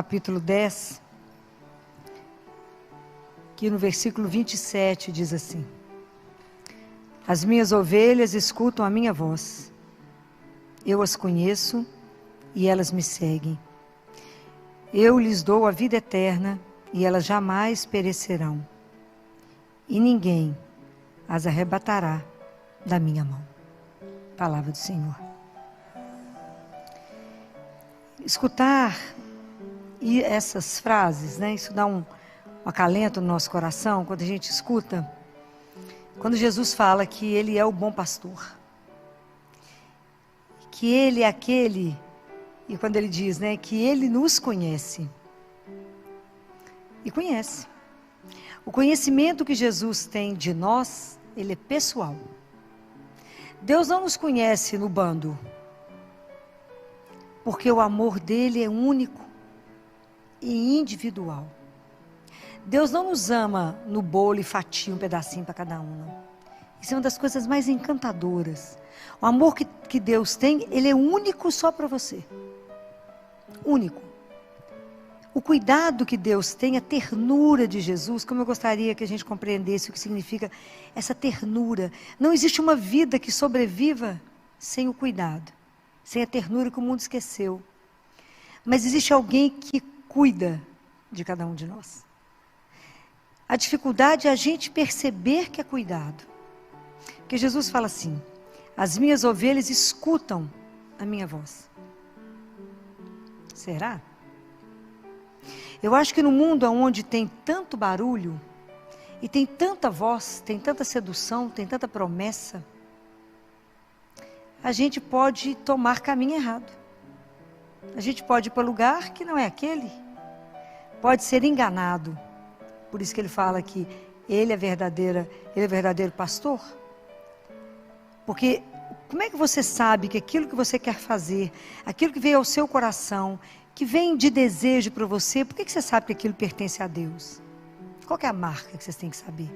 capítulo 10, que no versículo 27 diz assim: As minhas ovelhas escutam a minha voz, eu as conheço e elas me seguem. Eu lhes dou a vida eterna e elas jamais perecerão, e ninguém as arrebatará da minha mão. Palavra do Senhor. Escutar e essas frases, né? Isso dá um acalento no nosso coração quando a gente escuta. Quando Jesus fala que Ele é o bom pastor, que Ele é aquele, e quando Ele diz, né, que Ele nos conhece. E conhece. O conhecimento que Jesus tem de nós, Ele é pessoal. Deus não nos conhece no bando, porque o amor dele é único e individual. Deus não nos ama no bolo e fatia um pedacinho para cada um, não. Isso é uma das coisas mais encantadoras. O amor que Deus tem, ele é único só para você. Único. O cuidado que Deus tem, a ternura de Jesus, como eu gostaria que a gente compreendesse o que significa essa ternura. Não existe uma vida que sobreviva sem o cuidado, sem a ternura que o mundo esqueceu. Mas existe alguém que cuida de cada um de nós. A dificuldade é a gente perceber que é cuidado. Porque Jesus fala assim: as minhas ovelhas escutam a minha voz. Será? Eu acho que no mundo onde tem tanto barulho, e tem tanta voz, tem tanta sedução, tem tanta promessa, a gente pode tomar caminho errado. A gente pode ir para lugar que não é aquele. Pode ser enganado. Por isso que ele fala que ele é verdadeiro pastor. Porque como é que você sabe que aquilo que você quer fazer, aquilo que veio ao seu coração, que vem de desejo para você, por que você sabe que aquilo pertence a Deus? Qual que é a marca que vocês têm que saber?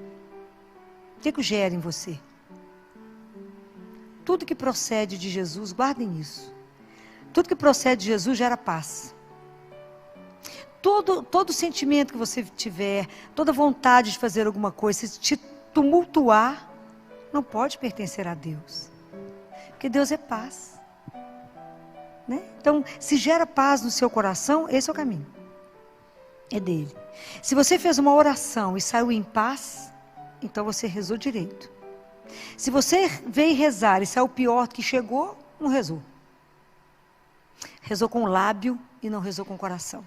O que gera em você? Tudo que procede de Jesus, guardem isso. Tudo que procede de Jesus gera paz. Todo sentimento que você tiver, toda vontade de fazer alguma coisa, se te tumultuar, não pode pertencer a Deus. Porque Deus é paz. Né? Então, se gera paz no seu coração, esse é o caminho. É dele. Se você fez uma oração e saiu em paz, então você rezou direito. Se você veio rezar e saiu pior do que chegou, não rezou. Rezou com o lábio e não rezou com o coração.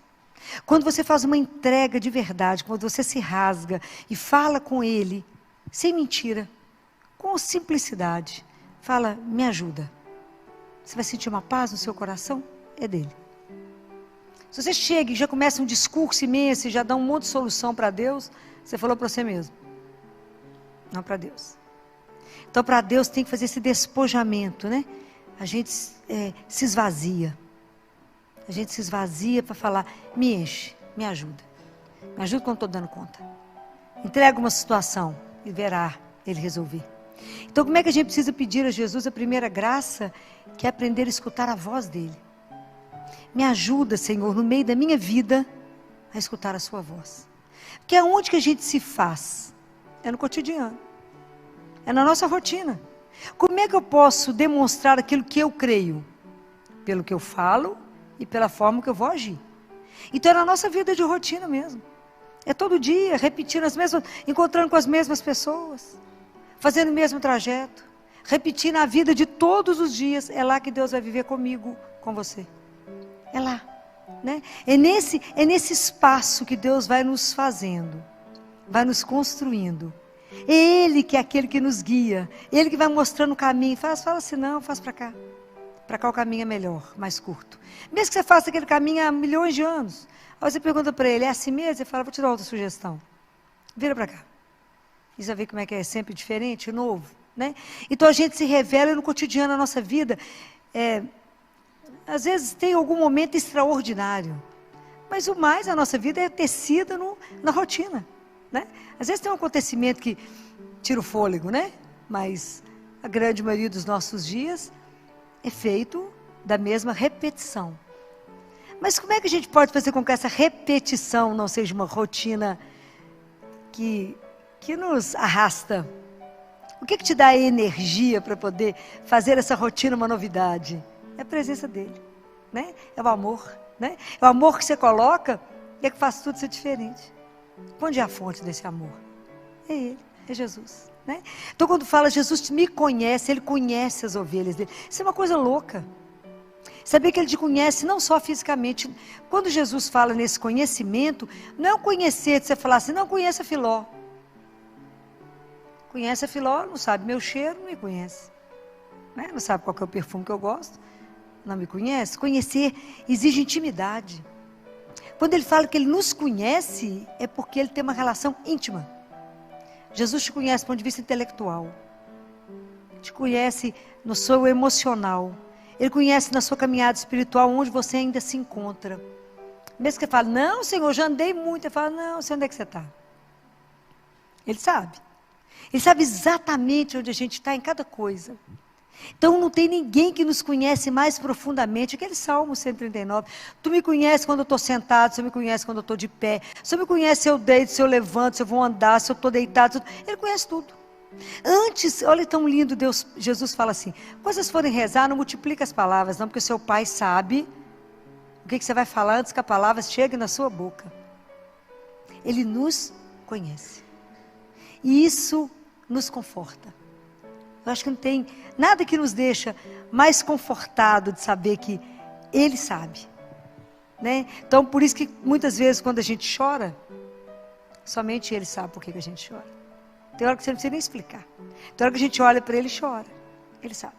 Quando você faz uma entrega de verdade, quando você se rasga e fala com Ele, sem mentira, com simplicidade, fala, me ajuda. Você vai sentir uma paz no seu coração? É dele. Se você chega e já começa um discurso imenso e já dá um monte de solução para Deus, você falou para você mesmo. Não para Deus. Então, para Deus tem que fazer esse despojamento, né? A gente se esvazia. A gente se esvazia para falar, me enche, me ajuda. Me ajuda quando estou dando conta. Entrega uma situação e verá Ele resolver. Então, como é que a gente precisa pedir a Jesus a primeira graça, que é aprender a escutar a voz dEle? Me ajuda, Senhor, no meio da minha vida, a escutar a sua voz. Porque é onde que a gente se faz? É no cotidiano. É na nossa rotina. Como é que eu posso demonstrar aquilo que eu creio? Pelo que eu falo e pela forma que eu vou agir. Então é na nossa vida de rotina mesmo. É todo dia, repetindo as mesmas, encontrando com as mesmas pessoas, fazendo o mesmo trajeto, repetindo a vida de todos os dias. É lá que Deus vai viver comigo, com você. É lá. Né? É nesse espaço que Deus vai nos fazendo, vai nos construindo. É Ele que é aquele que nos guia, Ele que vai mostrando o caminho. Fala assim, não, faz para cá. Para cá o caminho é melhor, mais curto. Mesmo que você faça aquele caminho há milhões de anos. Aí você pergunta para ele, é assim mesmo? Ele fala, vou te dar outra sugestão. Vira para cá. E você vê como é que é sempre diferente, novo. Né? Então a gente se revela no cotidiano da nossa vida. Às vezes tem algum momento extraordinário. Mas o mais da nossa vida é tecida na rotina. Né? Às vezes tem um acontecimento que tira o fôlego, né? Mas a grande maioria dos nossos dias é feito da mesma repetição. Mas como é que a gente pode fazer com que essa repetição não seja uma rotina que nos arrasta? O que te dá energia para poder fazer essa rotina uma novidade? É a presença dele, né? É o amor, né? É o amor que você coloca e é que faz tudo ser diferente. Onde é a fonte desse amor? É ele, é Jesus, né? Então quando fala Jesus me conhece, ele conhece as ovelhas dele. Isso é uma coisa louca. Saber que ele te conhece não só fisicamente. Quando Jesus fala nesse conhecimento, não é um conhecer de você falar assim, não conheça Filó. Conhece a Filó, não sabe meu cheiro, não me conhece. Né? Não sabe qual que é o perfume que eu gosto, não me conhece. Conhecer exige intimidade. Quando ele fala que ele nos conhece, é porque ele tem uma relação íntima. Jesus te conhece do ponto de vista intelectual. Te conhece no seu emocional. Ele conhece na sua caminhada espiritual onde você ainda se encontra. Mesmo que ele fale, não, Senhor, já andei muito. Ele fala, não, sei onde é que você está. Ele sabe. Ele sabe exatamente onde a gente está em cada coisa. Então não tem ninguém que nos conhece mais profundamente. Aquele Salmo 139. Tu me conheces quando eu estou sentado, você me conhece quando eu estou de pé. Você me conhece se eu deito, se eu levanto, se eu vou andar, se eu estou deitado. Ele conhece tudo. Antes, olha tão lindo, Jesus fala assim, quando vocês forem rezar, não multiplica as palavras, não, porque o seu pai sabe o que você vai falar antes que a palavra chegue na sua boca. Ele nos conhece. E isso nos conforta. Eu acho que não tem nada que nos deixa mais confortado de saber que ele sabe. Né? Então, por isso que muitas vezes quando a gente chora, somente ele sabe por que a gente chora. Tem hora que você não precisa nem explicar. Tem hora que a gente olha para ele e chora. Ele sabe.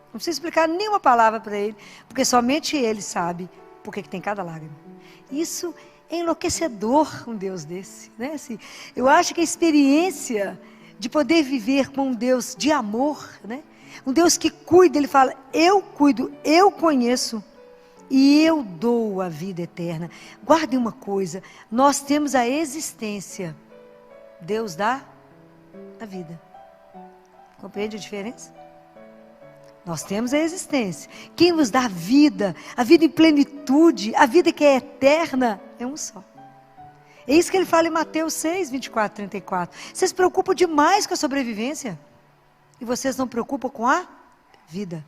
Não precisa explicar nenhuma palavra para ele, porque somente ele sabe por que tem cada lágrima. Isso é enlouquecedor, um Deus desse. Né? Assim, eu acho que a experiência de poder viver com um Deus de amor, né? Um Deus que cuida, ele fala, eu cuido, eu conheço e eu dou a vida eterna. Guardem uma coisa, nós temos a existência, Deus dá a vida. Compreende a diferença? Nós temos a existência. Quem nos dá a vida em plenitude, a vida que é eterna, é um só. É isso que ele fala em Mateus 6, 24, 34. Vocês se preocupam demais com a sobrevivência e vocês não se preocupam com a vida.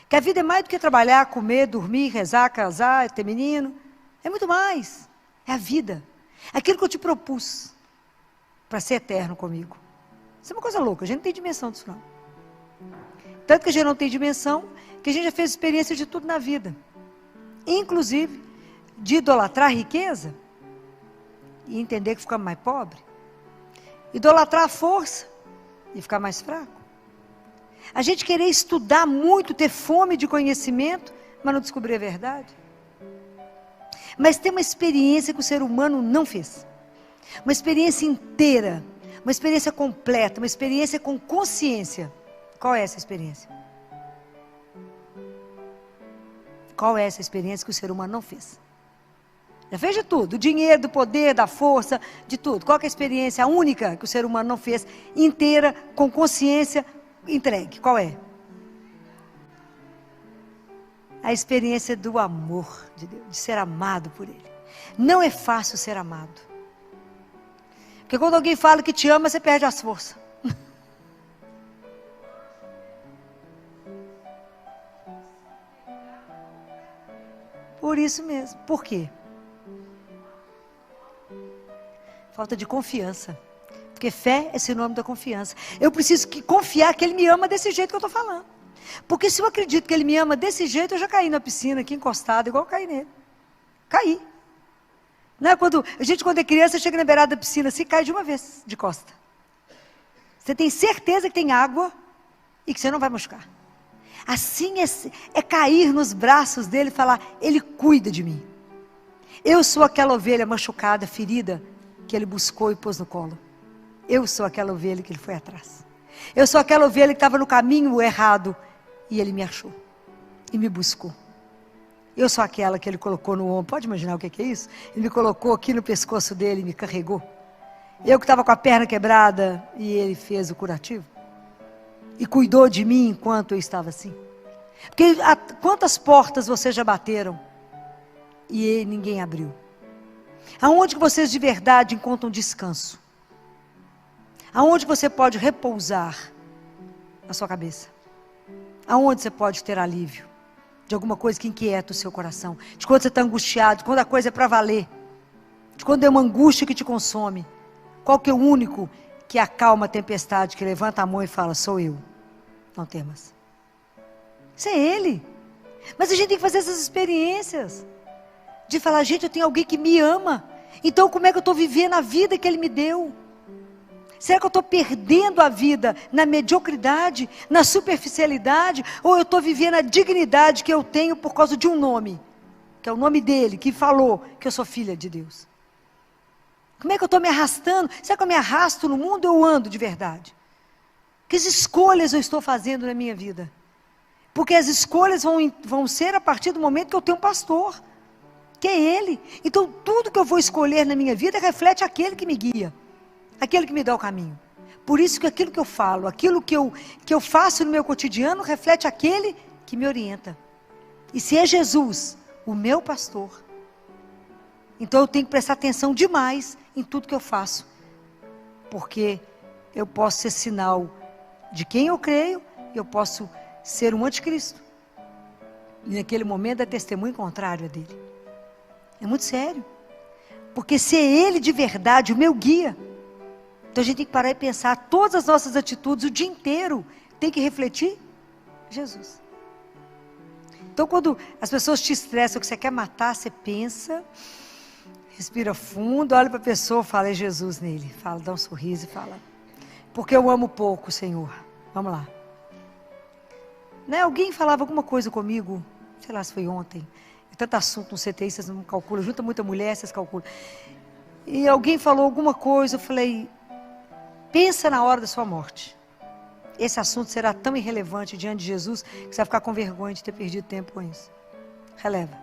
Que a vida é mais do que trabalhar, comer, dormir, rezar, casar, ter menino. É muito mais. É a vida. Aquilo que eu te propus para ser eterno comigo. Isso é uma coisa louca, a gente não tem dimensão disso não. Tanto que a gente não tem dimensão, que a gente já fez experiência de tudo na vida. Inclusive, de idolatrar a riqueza e entender que ficamos mais pobres. Idolatrar a força e ficar mais fraco. A gente querer estudar muito, ter fome de conhecimento, mas não descobrir a verdade. Mas tem uma experiência que o ser humano não fez. Uma experiência inteira. Uma experiência completa, uma experiência com consciência. Qual é essa experiência? Qual é essa experiência que o ser humano não fez? Já fez de tudo, do dinheiro, do poder, da força, de tudo. Qual é a experiência única que o ser humano não fez, inteira, com consciência, entregue? Qual é? A experiência do amor de Deus, de ser amado por Ele. Não é fácil ser amado. Porque quando alguém fala que te ama, você perde as forças. Por isso mesmo. Por quê? Falta de confiança. Porque fé é sinônimo da confiança. Eu preciso confiar que Ele me ama desse jeito que eu estou falando. Porque se eu acredito que Ele me ama desse jeito, eu já caí na piscina aqui encostado, igual eu caí nele. Caí. Não é quando é criança, chega na beirada da piscina assim, cai de uma vez, de costa. Você tem certeza que tem água e que você não vai machucar. Assim é cair nos braços dele e falar, Ele cuida de mim. Eu sou aquela ovelha machucada, ferida, que Ele buscou e pôs no colo. Eu sou aquela ovelha que Ele foi atrás. Eu sou aquela ovelha que estava no caminho errado e Ele me achou e me buscou. Eu sou aquela que Ele colocou no ombro. Pode imaginar o que é isso? Ele me colocou aqui no pescoço dele e me carregou. Eu que estava com a perna quebrada e Ele fez o curativo. E cuidou de mim enquanto eu estava assim. Porque quantas portas vocês já bateram e ninguém abriu? Aonde que vocês de verdade encontram descanso? Aonde você pode repousar a sua cabeça? Aonde você pode ter alívio de alguma coisa que inquieta o seu coração? De quando você está angustiado, de quando a coisa é para valer, de quando é uma angústia que te consome. Qual que é o único que acalma a tempestade, que levanta a mão e fala, sou eu, não temas? Isso é Ele. Mas a gente tem que fazer essas experiências, de falar, gente, eu tenho alguém que me ama, então como é que eu estou vivendo a vida que Ele me deu? Será que eu estou perdendo a vida na mediocridade, na superficialidade, ou eu estou vivendo a dignidade que eu tenho por causa de um nome, que é o nome dele, que falou que eu sou filha de Deus? Como é que eu estou me arrastando? Será que eu me arrasto no mundo ou eu ando de verdade? Que escolhas eu estou fazendo na minha vida? Porque as escolhas vão ser a partir do momento que eu tenho um pastor, que é Ele. Então tudo que eu vou escolher na minha vida reflete aquele que me guia, aquele que me dá o caminho. Por isso que aquilo que eu falo, aquilo que eu faço no meu cotidiano, reflete aquele que me orienta. E se é Jesus, o meu pastor, então eu tenho que prestar atenção demais em tudo que eu faço. Porque eu posso ser sinal de quem eu creio, eu posso ser um anticristo. E naquele momento é testemunho contrário a dele. É muito sério. Porque se é Ele de verdade, o meu guia, então a gente tem que parar e pensar, todas as nossas atitudes, o dia inteiro, tem que refletir Jesus. Então quando as pessoas te estressam, que você quer matar, você pensa, respira fundo, olha para a pessoa, fala, é Jesus nele. Fala, dá um sorriso e fala, porque eu amo pouco, Senhor. Vamos lá. Né? Alguém falava alguma coisa comigo, sei lá se foi ontem, tanto assunto no CTI, vocês não calculam, junta muita mulher, vocês calculam. E alguém falou alguma coisa, eu falei, pensa na hora da sua morte. Esse assunto será tão irrelevante diante de Jesus, que você vai ficar com vergonha de ter perdido tempo com isso. Releva.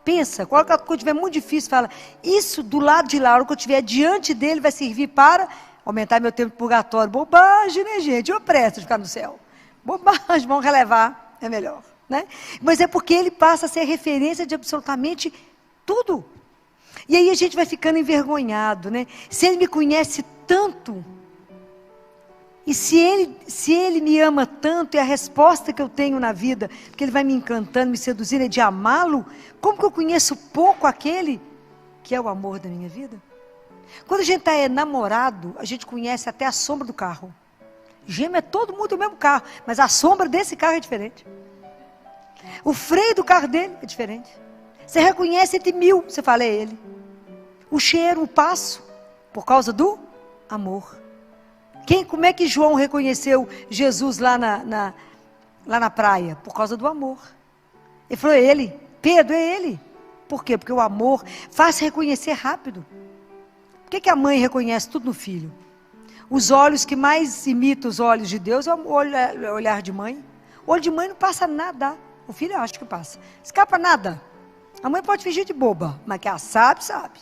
Pensa, quando estiver muito difícil, fala, isso do lado de lá, a hora que eu estiver diante dele, vai servir para aumentar meu tempo de purgatório. Bobagem, né, gente? Eu presto de ficar no céu. Bobagem, vamos relevar, é melhor, né? Mas é porque ele passa a ser referência de absolutamente tudo. E aí a gente vai ficando envergonhado, né? Se ele me conhece tanto, e se ele me ama tanto, e a resposta que eu tenho na vida, porque ele vai me encantando, me seduzindo, é de amá-lo, como que eu conheço pouco aquele que é o amor da minha vida? Quando a gente está namorado, a gente conhece até a sombra do carro. Gêmeo é todo mundo do mesmo carro, mas a sombra desse carro é diferente. O freio do carro dele é diferente. Você reconhece entre 1000, você fala, é ele. O cheiro, o passo, por causa do amor. Como é que João reconheceu Jesus lá na praia? Por causa do amor. Ele falou, é ele. Pedro, é ele. Por quê? Porque o amor faz reconhecer rápido. Por que a mãe reconhece tudo no filho? Os olhos que mais imitam os olhos de Deus é o olhar de mãe. O olho de mãe não passa nada. O filho eu acho que passa. Escapa nada. A mãe pode fingir de boba, mas que ela sabe.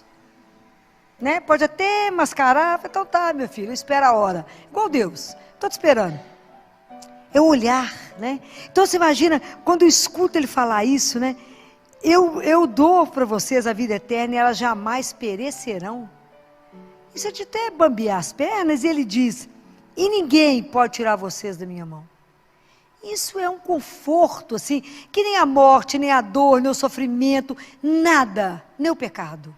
Né? Pode até mascarar. Então tá, meu filho, espera a hora. Igual Deus, estou te esperando. É o olhar, né? Então você imagina, quando eu escuto ele falar isso, né? Eu dou para vocês a vida eterna e elas jamais perecerão. Isso é de até bambear as pernas, e ele diz, e ninguém pode tirar vocês da minha mão. Isso é um conforto, assim, que nem a morte, nem a dor, nem o sofrimento, nada, nem o pecado,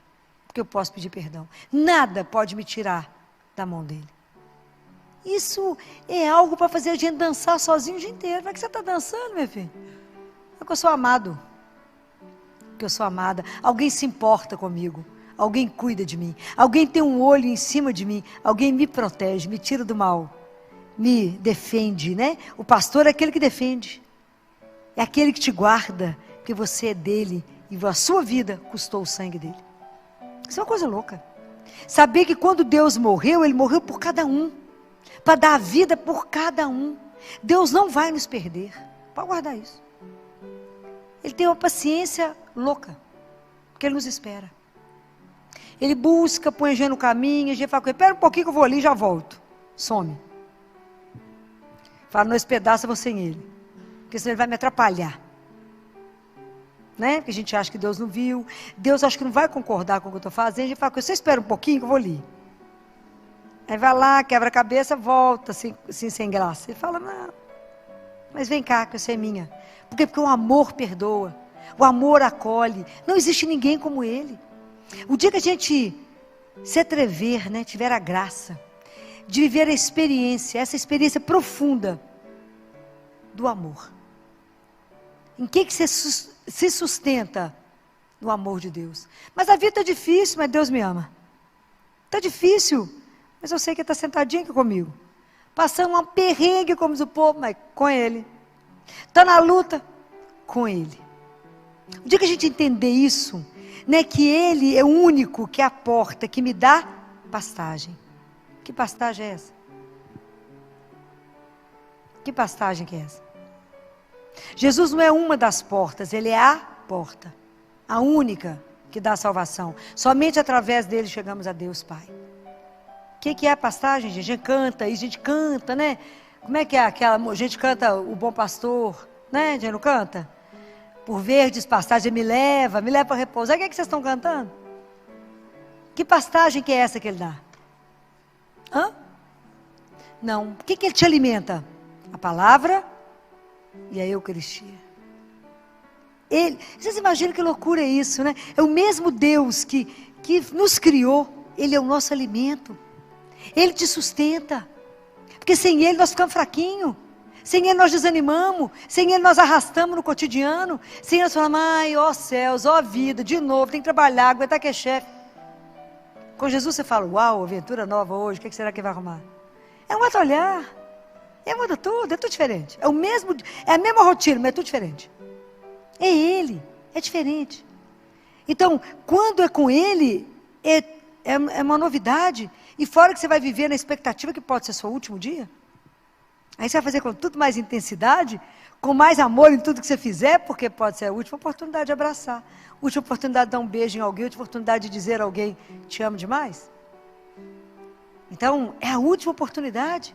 porque eu posso pedir perdão, nada pode me tirar da mão dele. Isso é algo para fazer a gente dançar sozinho o dia inteiro. Como é que você está dançando, meu filho? É porque eu sou amado, porque eu sou amada, alguém se importa comigo. Alguém cuida de mim, alguém tem um olho em cima de mim, alguém me protege, me tira do mal, me defende, né? O pastor é aquele que defende, é aquele que te guarda, porque você é dele, e a sua vida custou o sangue dele. Isso é uma coisa louca. Saber que quando Deus morreu, ele morreu por cada um, para dar a vida por cada um. Deus não vai nos perder, pode guardar isso. Ele tem uma paciência louca, porque ele nos espera. Ele busca, põe a gente no caminho, a gente fala com ele, espera um pouquinho que eu vou ali e já volto. Some. Fala, não, esse pedaço eu vou sem ele, porque senão ele vai me atrapalhar. né? Porque a gente acha que Deus não viu. Deus acha que não vai concordar com o que eu estou fazendo. A gente fala, você espera um pouquinho que eu vou ali. Aí vai lá, quebra a cabeça, volta, assim sem graça. Ele fala, não, mas vem cá, que você é minha. Por quê? Porque o amor perdoa. O amor acolhe. Não existe ninguém como Ele. O dia que a gente se atrever, né, tiver a graça de viver a experiência, essa experiência profunda do amor. Em que você se sustenta? No amor de Deus. Mas a vida está difícil, mas Deus me ama. Está difícil, mas eu sei que Ele está sentadinho aqui comigo. Passando um perrengue, como diz o povo, mas com Ele. Está na luta, com Ele. O dia que a gente entender isso, né, que Ele é o único que é a porta, que me dá pastagem. Que pastagem é essa? Que pastagem que é essa? Jesus não é uma das portas, Ele é a porta. A única que dá a salvação. Somente através dele chegamos a Deus Pai. O que é a pastagem, gente? A gente canta, né? Como é que é aquela? A gente canta o Bom Pastor, né? A gente não canta? Por verdes pastagens me leva para repousar. O que vocês estão cantando? Que pastagem que é essa que Ele dá? Hã? Não. O que Ele te alimenta? A palavra e a Eucaristia. Vocês imaginam que loucura é isso, né? É o mesmo Deus que nos criou. Ele é o nosso alimento. Ele te sustenta. Porque sem Ele nós ficamos fraquinhos. Sem Ele nós desanimamos. Sem Ele nós arrastamos no cotidiano. Sem Ele nós falamos, ai, ó céus, ó vida, de novo, tem que trabalhar, aguentar que é chefe. Com Jesus você fala, uau, aventura nova hoje, o que será que vai arrumar? É um outro olhar. Muda tudo, é tudo diferente. É a mesma rotina, mas é tudo diferente. É Ele, é diferente. Então, quando é com Ele, é uma novidade. E fora que você vai viver na expectativa que pode ser seu último dia. Aí você vai fazer com tudo mais intensidade, com mais amor em tudo que você fizer, porque pode ser a última oportunidade de abraçar. Última oportunidade de dar um beijo em alguém, última oportunidade de dizer a alguém, te amo demais. Então, é a última oportunidade.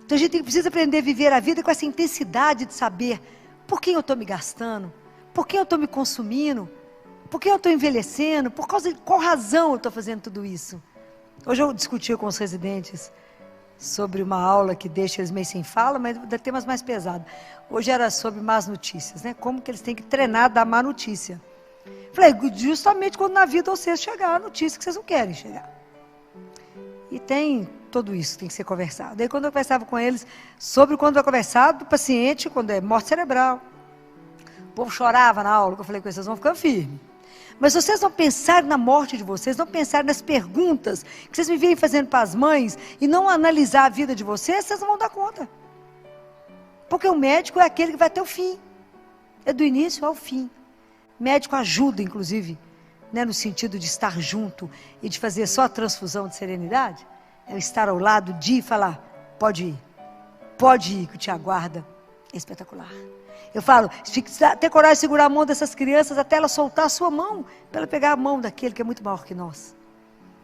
Então a gente precisa aprender a viver a vida com essa intensidade de saber por quem eu estou me gastando, por quem eu estou me consumindo, por quem eu estou envelhecendo, por causa de qual razão eu estou fazendo tudo isso. Hoje eu discuti com os residentes sobre uma aula que deixa eles meio sem fala, mas dá temas mais pesados. Hoje era sobre más notícias, né? Como que eles têm que treinar da má notícia. Falei, justamente quando na vida vocês chegar a notícia que vocês não querem chegar. E tem tudo isso, tem que ser conversado. Daí quando eu conversava com eles sobre quando é conversado do paciente, quando é morte cerebral. O povo chorava na aula, que eu falei com eles, vocês vão ficando firmes. Mas se vocês não pensarem na morte de vocês, não pensarem nas perguntas que vocês me vêm fazendo para as mães e não analisar a vida de vocês, vocês não vão dar conta. Porque o médico é aquele que vai até o fim. É do início ao fim. O médico ajuda, inclusive, né, no sentido de estar junto e de fazer só a transfusão de serenidade. É estar ao lado de falar, pode ir, que te aguarda. É espetacular. Eu falo, ter coragem de segurar a mão dessas crianças até ela soltar a sua mão, para ela pegar a mão daquele que é muito maior que nós.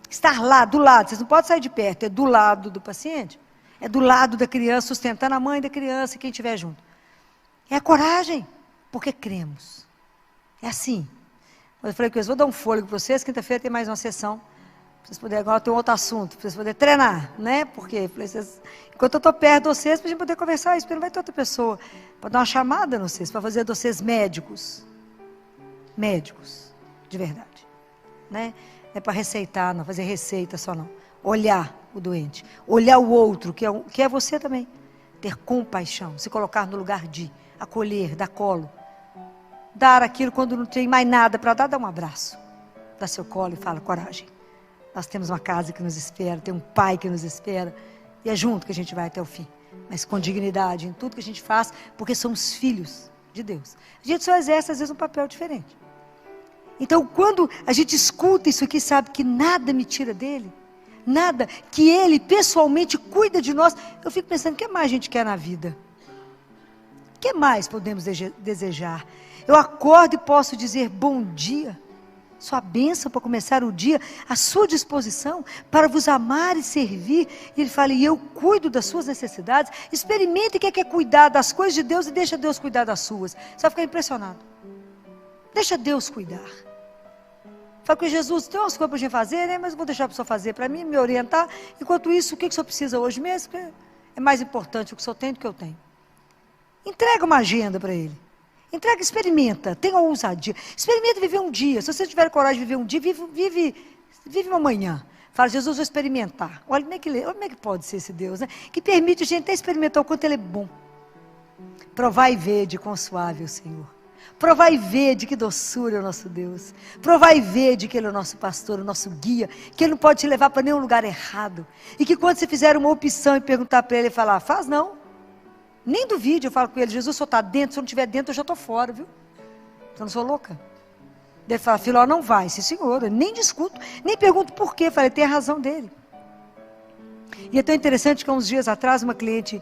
Estar lá, do lado, vocês não podem sair de perto, é do lado do paciente, é do lado da criança, sustentando a mãe da criança e quem estiver junto. É a coragem, porque cremos. É assim. Eu falei que eu vou dar um fôlego para vocês, quinta-feira tem mais uma sessão. Para vocês poderem, agora tem um outro assunto, para vocês poderem treinar, né? Porque enquanto eu estou perto de vocês, para a gente poder conversar isso, porque não vai ter outra pessoa. Para dar uma chamada em vocês, para fazer de vocês médicos. Médicos, de verdade. Né? Não é para receitar, não, fazer receita só não. Olhar o doente, olhar o outro, que é você também. Ter compaixão, se colocar no lugar de, acolher, dar colo. Dar aquilo quando não tem mais nada para dar um abraço. Dá seu colo e fala, coragem. Nós temos uma casa que nos espera, tem um pai que nos espera. E é junto que a gente vai até o fim. Mas com dignidade em tudo que a gente faz, porque somos filhos de Deus. A gente só exerce, às vezes, um papel diferente. Então, quando a gente escuta isso aqui, sabe que nada me tira dele. Nada, que Ele pessoalmente cuida de nós. Eu fico pensando, o que mais a gente quer na vida? O que mais podemos desejar? Eu acordo e posso dizer bom dia. Sua bênção para começar o dia, à sua disposição, para vos amar e servir. E Ele fala, e eu cuido das suas necessidades. Experimente o que é cuidar das coisas de Deus e deixa Deus cuidar das suas. Você vai ficar impressionado. Deixa Deus cuidar. Fala com Jesus, tem umas coisas para a gente fazer, né? Mas eu vou deixar a pessoa fazer para mim, me orientar. Enquanto isso, o que o senhor precisa hoje mesmo? É mais importante o que o senhor tem do que eu tenho. Entrega uma agenda para ele. Entrega, experimenta, tenha ousadia. Experimenta viver um dia. Se você tiver coragem de viver um dia, vive uma manhã. Fala, Jesus, vou experimentar. Olha como é que pode ser esse Deus, né? Que permite a gente até experimentar o quanto Ele é bom. Provar e ver de quão suave é o Senhor. Provar e ver de que doçura é o nosso Deus. Provar e ver de que Ele é o nosso pastor, o nosso guia. Que Ele não pode te levar para nenhum lugar errado. E que quando você fizer uma opção e perguntar para Ele, Ele falar, faz não. Nem duvide, eu falo com Ele, Jesus, o senhor está dentro, se eu não estiver dentro, eu já estou fora, viu? Eu não sou louca. Ele fala, Filó, não vai, sim senhor, eu nem discuto, nem pergunto por quê, eu falei, tem a razão dele. E é tão interessante que há uns dias atrás, uma cliente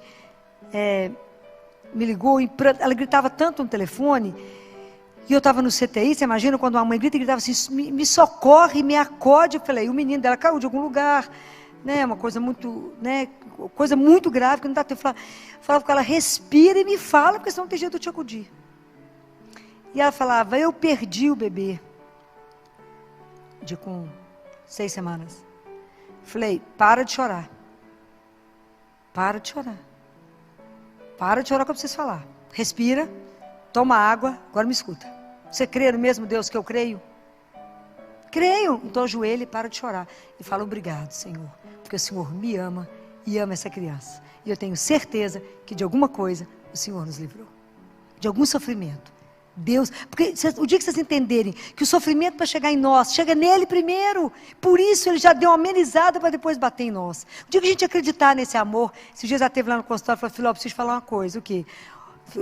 me ligou, ela gritava tanto no telefone, e eu estava no CTI, você imagina quando uma mãe grita e gritava assim, me socorre, me acode, eu falei, o menino dela caiu de algum lugar, né, uma coisa muito, né, coisa muito grave, que não dá tempo, falava com ela, respira e me fala, porque senão não tem jeito de eu te acudir. E ela falava, eu perdi o bebê, com 6 semanas. Falei, para de chorar. Para de chorar. Para de chorar que eu preciso falar. Respira, toma água, agora me escuta. Você crê no mesmo Deus que eu creio? Creio. Então ajoelhe e para de chorar. E fala, obrigado, Senhor, porque o Senhor me ama e ama essa criança. E eu tenho certeza que de alguma coisa o Senhor nos livrou. De algum sofrimento. Deus, porque o dia que vocês entenderem que o sofrimento para chegar em nós, chega nele primeiro, por isso ele já deu uma amenizada para depois bater em nós. O dia que a gente acreditar nesse amor, esses dias ela esteve lá no consultório e falou, Filó, preciso falar uma coisa, o quê?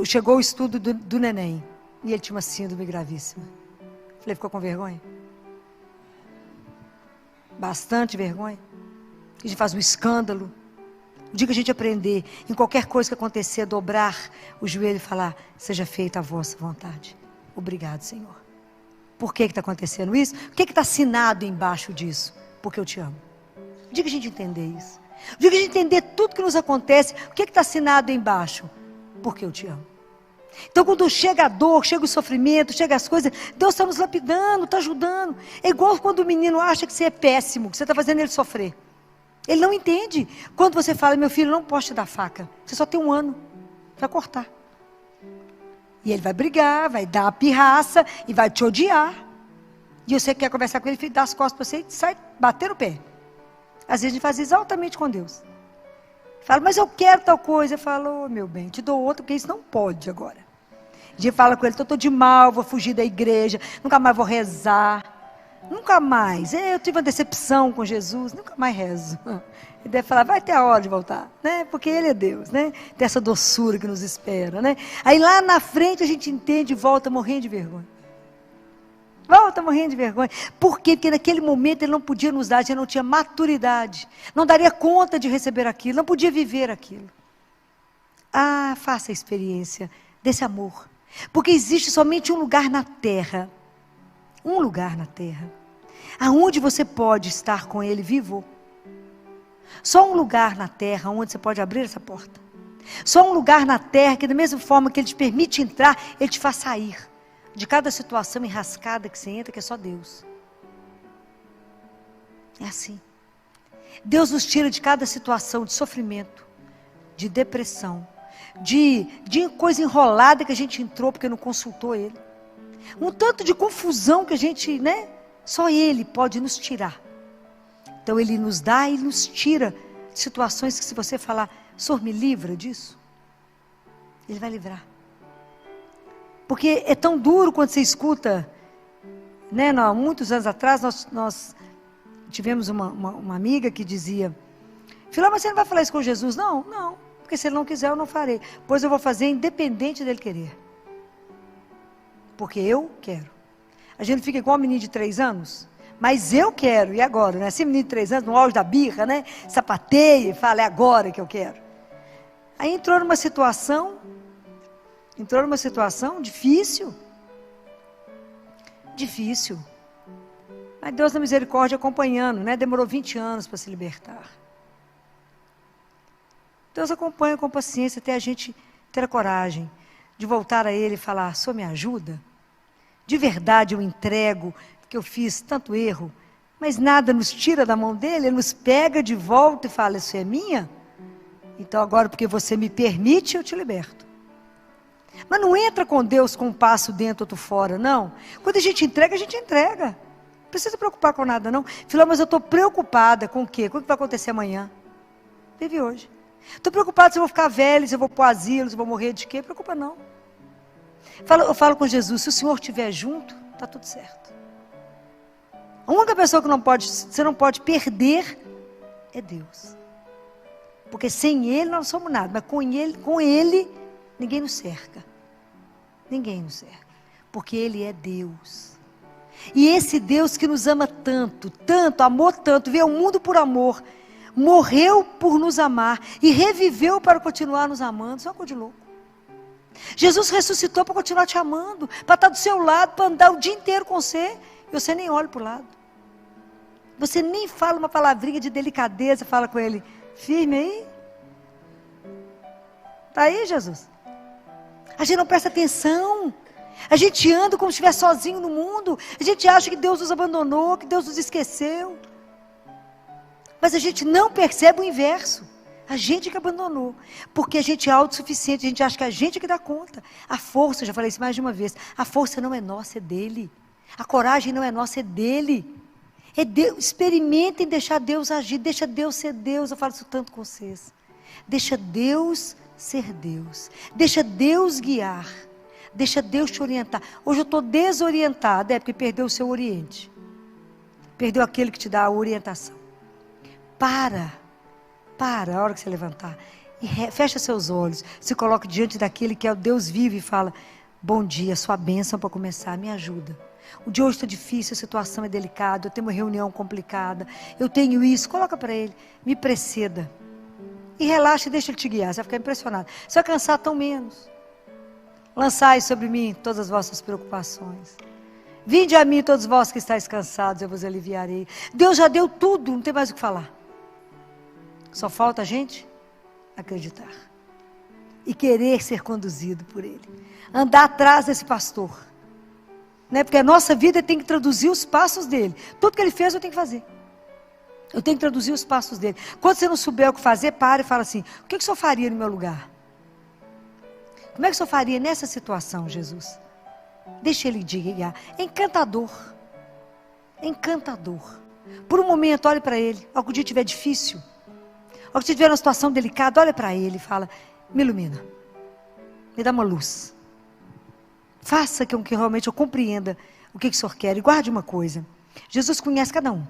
Chegou o estudo do neném, e ele tinha uma síndrome gravíssima. Falei, ficou com vergonha? Bastante vergonha. A gente faz um escândalo. O dia que a gente aprender, em qualquer coisa que acontecer, dobrar o joelho e falar, seja feita a vossa vontade. Obrigado, Senhor. Por que está acontecendo isso? O que está assinado embaixo disso? Porque eu te amo. O dia que a gente entender isso. O dia que a gente entender tudo que nos acontece, o que está assinado embaixo? Porque eu te amo. Então quando chega a dor, chega o sofrimento, chega as coisas, Deus está nos lapidando, está ajudando. É igual quando o menino acha que você é péssimo, que você está fazendo ele sofrer. Ele não entende. Quando você fala, meu filho, não posso te dar faca. Você só tem 1 ano. Vai cortar. E ele vai brigar, vai dar a pirraça e vai te odiar. E você quer conversar com ele, ele dá as costas para você e sai bater no pé. Às vezes a gente faz isso altamente com Deus. Fala, mas eu quero tal coisa. Eu falo, oh, meu bem, te dou outra, porque isso não pode agora. A gente fala com ele, estou de mal, vou fugir da igreja, nunca mais vou rezar. Nunca mais. Eu tive uma decepção com Jesus, nunca mais rezo. Ele deve falar, vai ter a hora de voltar, né? Porque Ele é Deus, né? Tem essa doçura que nos espera, né? Aí lá na frente a gente entende e volta morrendo de vergonha. Volta morrendo de vergonha. Por quê? Porque naquele momento Ele não podia nos dar, a gente não tinha maturidade. Não daria conta de receber aquilo, não podia viver aquilo. Ah, faça a experiência desse amor. Porque existe somente um lugar na terra. Um lugar na terra, aonde você pode estar com Ele vivo. Só um lugar na terra onde você pode abrir essa porta. Só um lugar na terra que da mesma forma que Ele te permite entrar, Ele te faz sair de cada situação enrascada que você entra, que é só Deus. É assim. Deus nos tira de cada situação de sofrimento, de depressão, de coisa enrolada que a gente entrou porque não consultou Ele. Um tanto de confusão que a gente, né? Só Ele pode nos tirar. Então Ele nos dá e nos tira de situações que se você falar, Senhor, me livra disso, Ele vai livrar. Porque é tão duro quando você escuta, né? Muitos anos atrás nós tivemos uma amiga que dizia, Filó, mas você não vai falar isso com Jesus? Não, porque se Ele não quiser eu não farei. Pois eu vou fazer independente dEle querer. Porque eu quero. A gente fica igual um menino de 3 anos, mas eu quero, e agora, né? Esse menino de 3 anos, no auge da birra, né? Sapateia e fala, é agora que eu quero. Aí entrou numa situação difícil. Difícil. Mas Deus na misericórdia acompanhando, né? Demorou 20 anos para se libertar. Deus acompanha com paciência até a gente ter a coragem de voltar a Ele e falar, Senhor, me ajuda. de verdade eu entrego, que eu fiz tanto erro, mas nada nos tira da mão dele, ele nos pega de volta e fala, isso é minha? Então agora, porque você me permite, eu te liberto. Mas não entra com Deus com um passo dentro, outro fora, não. Quando a gente entrega, a gente entrega. Não precisa se preocupar com nada, não. Filó, mas eu estou preocupada com o quê? Com o que vai acontecer amanhã? Vive hoje. Estou preocupada se eu vou ficar velho, se eu vou para o asilo, se eu vou morrer de quê? Preocupa não. Eu falo com Jesus, se o Senhor estiver junto, está tudo certo. A única pessoa que você não pode perder é Deus. Porque sem Ele nós não somos nada, mas com Ele ninguém nos cerca. Ninguém nos cerca. Porque Ele é Deus. E esse Deus que nos ama tanto, tanto, amou tanto, veio ao mundo por amor, morreu por nos amar e reviveu para continuar nos amando. Isso é uma coisa de louco. Jesus ressuscitou para continuar te amando, para estar do seu lado, para andar o dia inteiro com você, e você nem olha para o lado. Você nem fala uma palavrinha de delicadeza, fala com Ele, firme aí. Está aí, Jesus? A gente não presta atenção. A gente anda como se estivesse sozinho no mundo. A gente acha que Deus nos abandonou, que Deus nos esqueceu. Mas a gente não percebe o inverso. A gente que abandonou. Porque a gente é autossuficiente, a gente acha que a gente que dá conta. A força, eu já falei isso mais de uma vez, a força não é nossa, é dele. A coragem não é nossa, é dele. É Deus. Experimentem deixar Deus agir, deixa Deus ser Deus. Eu falo isso tanto com vocês. Deixa Deus ser Deus. Deixa Deus guiar. Deixa Deus te orientar. Hoje eu estou desorientada, porque perdeu o seu oriente. Perdeu aquele que te dá a orientação. Para a hora que você levantar. E fecha seus olhos. Se coloque diante daquele que é o Deus vivo e fala, bom dia, sua bênção para começar, me ajuda. O dia hoje está difícil, a situação é delicada, eu tenho uma reunião complicada, eu tenho isso, coloca para ele, me preceda. E relaxa e deixa ele te guiar, você vai ficar impressionado. Você vai cansar tão menos. Lançai sobre mim todas as vossas preocupações. Vinde a mim todos vós que estáis cansados, eu vos aliviarei. Deus já deu tudo, não tem mais o que falar. Só falta a gente acreditar. E querer ser conduzido por Ele. Andar atrás desse pastor. Né? Porque a nossa vida tem que traduzir os passos dele. Tudo que ele fez eu tenho que fazer. Eu tenho que traduzir os passos dele. Quando você não souber o que fazer, para e fala assim, o que o senhor faria no meu lugar? Como é que o senhor faria nessa situação, Jesus? Deixa ele guiar. É encantador. É encantador. Por um momento, olhe para ele. Ao que o dia estiver difícil. Ao que estiver numa situação delicada, olha para ele e fala, me ilumina. Me dá uma luz. Faça com que realmente eu compreenda o que o senhor quer. E guarde uma coisa. Jesus conhece cada um.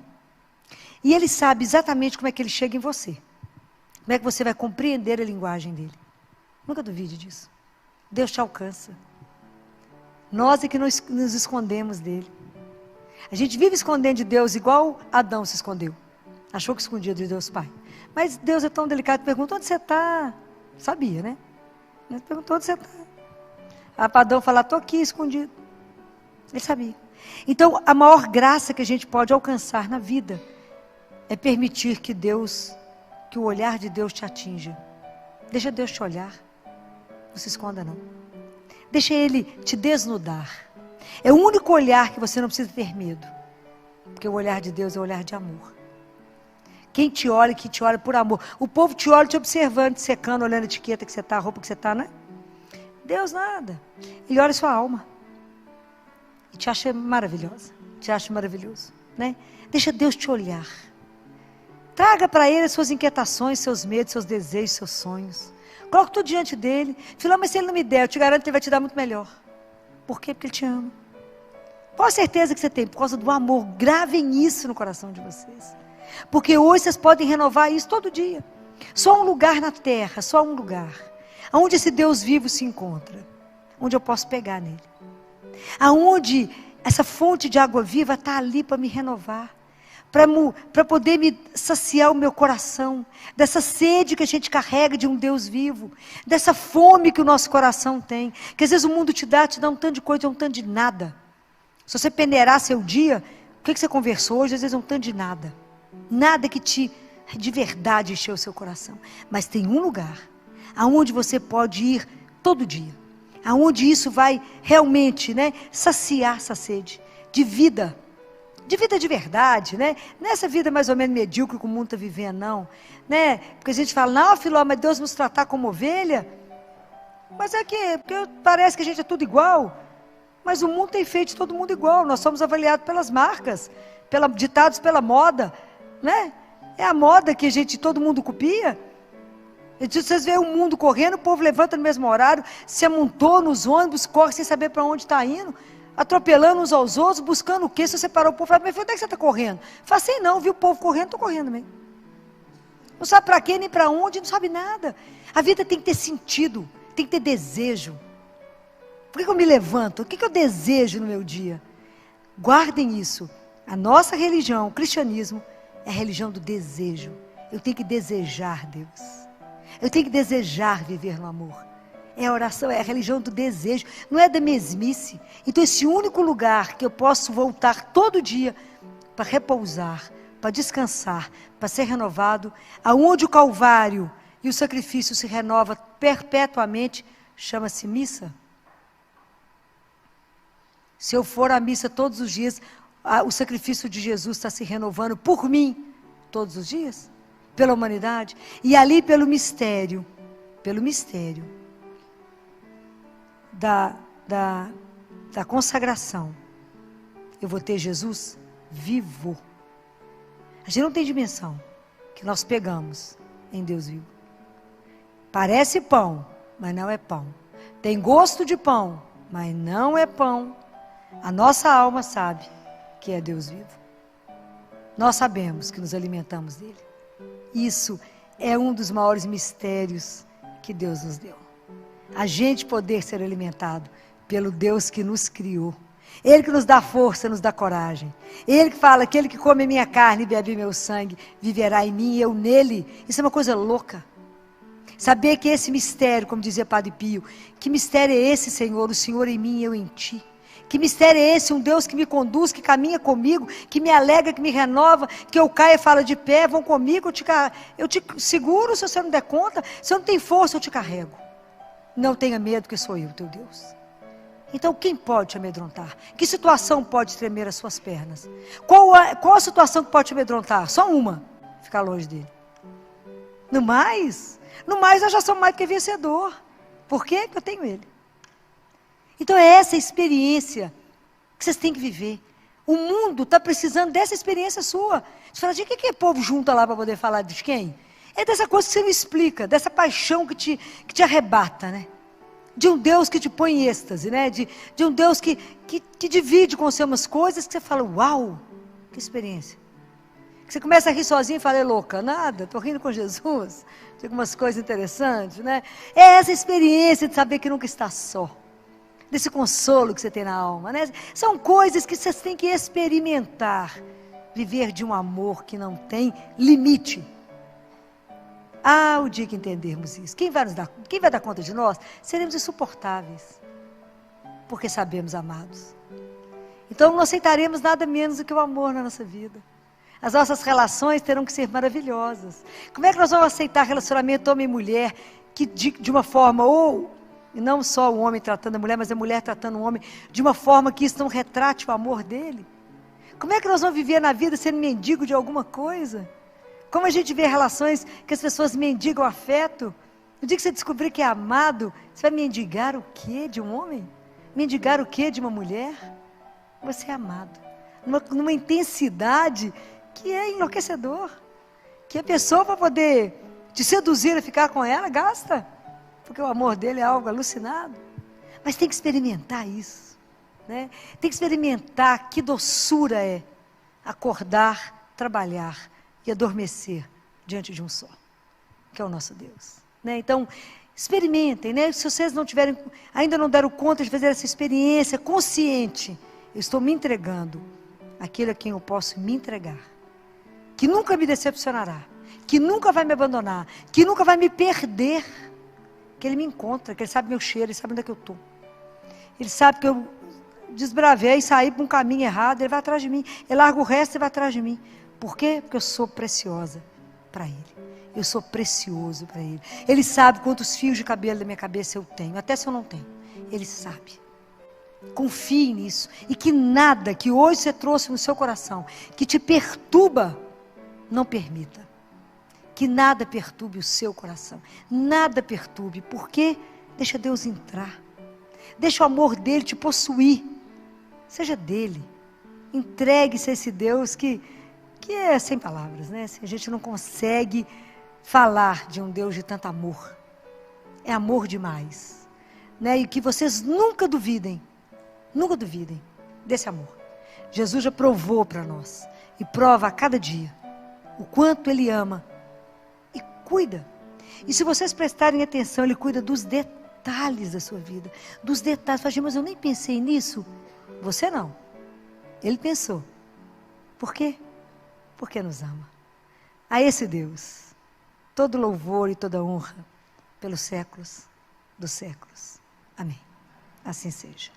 E Ele sabe exatamente como é que Ele chega em você. Como é que você vai compreender a linguagem dEle. Nunca duvide disso. Deus te alcança. Nós é que nos escondemos dEle. A gente vive escondendo de Deus igual Adão se escondeu. Achou que escondia de Deus Pai. Mas Deus é tão delicado, pergunta, onde você está? Sabia, né? Ele perguntou, onde você está? Para Adão falar, estou aqui escondido. Ele sabia. Então, a maior graça que a gente pode alcançar na vida é permitir que o olhar de Deus te atinja. Deixa Deus te olhar. Não se esconda, não. Deixa Ele te desnudar. É o único olhar que você não precisa ter medo. Porque o olhar de Deus é o olhar de amor. Quem te olha por amor. O povo te olha te observando, te secando, olhando a etiqueta que você está, a roupa que você está, né? Deus nada. Ele olha a sua alma. E te acha maravilhosa. Te acha maravilhoso, né? Deixa Deus te olhar. Traga para Ele as suas inquietações, seus medos, seus desejos, seus sonhos. Coloque tudo diante dEle. Filho, mas se Ele não me der, eu te garanto que Ele vai te dar muito melhor. Por quê? Porque Ele te ama. Qual a certeza que você tem? Por causa do amor. Gravem isso no coração de vocês. Porque hoje vocês podem renovar isso todo dia. Só um lugar na terra, só um lugar. Onde esse Deus vivo se encontra. Onde eu posso pegar nele. Aonde essa fonte de água viva está ali para me renovar. Para poder me saciar o meu coração. Dessa sede que a gente carrega de um Deus vivo. Dessa fome que o nosso coração tem. Que às vezes o mundo te dá um tanto de coisa, um tanto de nada. Se você peneirar seu dia, o que você conversou hoje, às vezes é um tanto de nada. Nada que de verdade encheu o seu coração. Mas tem um lugar aonde você pode ir todo dia. aonde isso vai realmente, né, saciar essa sede de vida de verdade, né? Nessa vida mais ou menos medíocre que o mundo está vivendo, não, né? Porque a gente fala, não, Filó, mas Deus nos tratar como ovelha, mas é que porque parece que a gente é tudo igual, mas o mundo tem feito todo mundo igual, nós somos avaliados pelas marcas, ditados pela moda, né? É a moda que todo mundo copia. Vocês veem o mundo correndo, o povo levanta no mesmo horário, se amontoa nos ônibus, corre sem saber para onde está indo, atropelando uns aos outros, buscando o quê? Se você parar o povo, fala, mas onde é que você está correndo? Fala assim, não, viu o povo correndo, estou correndo mesmo. Não sabe para quê, nem para onde, não sabe nada. A vida tem que ter sentido, tem que ter desejo. Por que eu me levanto? O que eu desejo no meu dia? Guardem isso. A nossa religião, o cristianismo, é a religião do desejo. Eu tenho que desejar Deus. Eu tenho que desejar viver no amor. É a oração, é a religião do desejo, não é da mesmice. Então esse único lugar que eu posso voltar todo dia para repousar, para descansar, para ser renovado, aonde o Calvário e o sacrifício se renova perpetuamente, chama-se missa. Se eu for à missa todos os dias, o sacrifício de Jesus está se renovando por mim, todos os dias, pela humanidade, e ali pelo mistério da consagração, eu vou ter Jesus vivo. A gente não tem dimensão que nós pegamos em Deus vivo. Parece pão, mas não é pão. Tem gosto de pão, mas não é pão. A nossa alma sabe que é Deus vivo. Nós sabemos que nos alimentamos dele. Isso é um dos maiores mistérios que Deus nos deu. A gente poder ser alimentado pelo Deus que nos criou. Ele que nos dá força, nos dá coragem. Ele que fala, aquele que come minha carne e bebe meu sangue, viverá em mim e eu nele. Isso é uma coisa louca. Saber que esse mistério, como dizia Padre Pio, que mistério é esse, Senhor? O Senhor em mim e eu em ti. Que mistério é esse? Um Deus que me conduz, que caminha comigo, que me alegra, que me renova, que eu caia e fala de pé, vão comigo, eu te seguro se você não der conta, se eu não tem força eu te carrego. Não tenha medo que sou eu, teu Deus. Então quem pode te amedrontar? Que situação pode tremer as suas pernas? Qual a situação que pode te amedrontar? Só uma, ficar longe dele. No mais nós já somos mais do que vencedor. Por quê? Porque eu tenho ele. Então é essa experiência que vocês têm que viver. O mundo está precisando dessa experiência sua. Você fala, de que o povo junta lá para poder falar de quem? É dessa coisa que você não explica, dessa paixão que te arrebata, né? De um Deus que te põe em êxtase, né? De um Deus que divide com você umas coisas que você fala, uau, que experiência. Que você começa a rir sozinho e fala, é louca, nada, estou rindo com Jesus. Tem algumas coisas interessantes, né? É essa experiência de saber que nunca está só. Desse consolo que você tem na alma, né? São coisas que vocês têm que experimentar. Viver de um amor que não tem limite. Ah, o dia que entendermos isso. Quem vai dar conta de nós? Seremos insuportáveis. Porque sabemos amados. Então não aceitaremos nada menos do que o amor na nossa vida. As nossas relações terão que ser maravilhosas. Como é que nós vamos aceitar relacionamento homem e mulher que de uma forma e não só o homem tratando a mulher, mas a mulher tratando o homem, de uma forma que isso não retrate o amor dele? Como é que nós vamos viver na vida sendo mendigo de alguma coisa? Como a gente vê relações que as pessoas mendigam afeto? No dia que você descobrir que é amado, você vai mendigar o quê de um homem? Mendigar o quê de uma mulher? Você é amado. Numa intensidade que é enlouquecedor. Que a pessoa, para poder te seduzir a ficar com ela, gasta. Porque o amor dele é algo alucinado. Mas tem que experimentar isso, né? Tem que experimentar que doçura é acordar, trabalhar e adormecer diante de um só, que é o nosso Deus, né? Então, experimentem, né? Se vocês ainda não deram conta de fazer essa experiência consciente, eu estou me entregando àquele a quem eu posso me entregar, que nunca me decepcionará, que nunca vai me abandonar, que nunca vai me perder, que Ele me encontra, que Ele sabe meu cheiro, Ele sabe onde é que eu estou. Ele sabe que eu desbravei, saí para um caminho errado, Ele vai atrás de mim. Ele larga o resto e vai atrás de mim. Por quê? Porque eu sou preciosa para Ele. Eu sou precioso para Ele. Ele sabe quantos fios de cabelo da minha cabeça eu tenho, até se eu não tenho. Ele sabe. Confie nisso. E que nada que hoje você trouxe no seu coração, que te perturba, não permita. Que nada perturbe o seu coração. Nada perturbe. Por quê? Deixa Deus entrar. Deixa o amor dele te possuir. Seja dele. Entregue-se a esse Deus que é sem palavras, né? A gente não consegue falar de um Deus de tanto amor. É amor demais. Né? E que vocês nunca duvidem desse amor. Jesus já provou para nós. E prova a cada dia o quanto Ele ama. E cuida. E se vocês prestarem atenção, Ele cuida dos detalhes da sua vida. Dos detalhes. Fala, mas eu nem pensei nisso. Você não. Ele pensou. Por quê? Porque nos ama. A esse Deus, todo louvor e toda honra pelos séculos dos séculos. Amém. Assim seja.